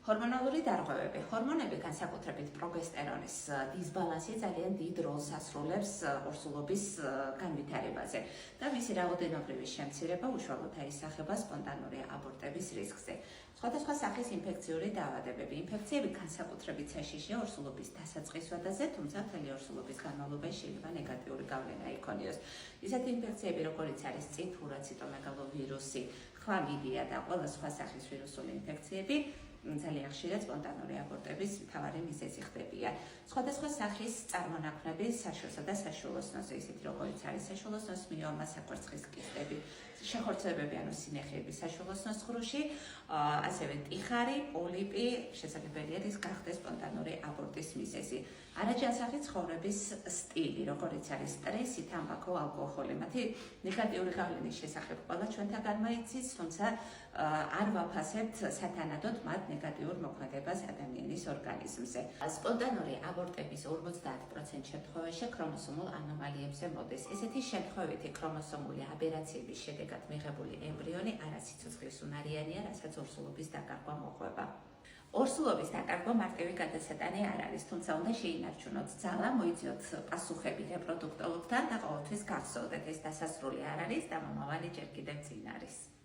ჰორმონალური დარღვევები. ჰორმონები, განსაკუთრებით პროგესტერონის დისბალანსი ძალიან დიდ როლს ასრულებს ორსულობის განვითარებაზე და მისი რაოდენობრივი შემცირება უშუალოდ აისახება სპონტანური აბორტების რისკზე. სხვადასხვა სახის ინფექციური დაავადებები. ინფექციები განსაკუთრებით საშიშია ორსულობის დასაწყისვადაზე, თუმცა მთელი ორსულობის განმავლობაში შეიძლება ნეგატიური გავლენა იქონიოს. ისეთი ინფექციები, როგორიც არის წიფურა, ციტომეგალოვირუსი, ხლამიდია და ყველა სხვა სახის ვირუსული ინფექციები ძალიან ხშირად სპონტანური აბორტების მთავარი მიზეზი ხდებიან. სხვადასხვა სახის წარმონაქმნები საშოსა და საშულოსნოზე, ისეთი როგორიც არის საშულოსნოს მიომა, საკვერცხის კისტები, შეხორცებები ანუ სინეხები საშულოსნოს ღრუში, ასევე ტიხარი, პოლიპი, შესაძლებელია ის გახდეს სპონტანური აბორტის მიზეზი. არაჯანსაღი ცხოვრების სტილი, როგორიც არის სტრესი, თამბაქო, ალკოჰოლი, მათი ნეგატიური გავლენის შესახებ ყველა ჩვენთაგანმა იცის, თუმცა არ ვაფასებთ სათანადოდ მათ ნეგატიურ მოქმედებას ადამიანის ორგანიზმზე. სპონტანური აბორტების 50% შემთხვევაში ქრომოსომულ ანომალიებზე მოდის. ესეთი შემთხვევითი ქრომოსომული აბერაციების შედეგად მიღებული ემბრიონი არასიცოცხლის უნარიანია, რასაც ორსულობის დაკარგვა მოჰყვება. ორსულობის დაკარგვა მარტივი გადასატანი არ არის, თუმცა უნდა შეინარჩუნოთ ძალა, მოიძიოთ პასუხები რეპროდუქტოლოგთან და ყოველთვის გახსოვდეთ, ეს დასასრული არ არის და მომავალი ჯერ კიდევ წინ არის.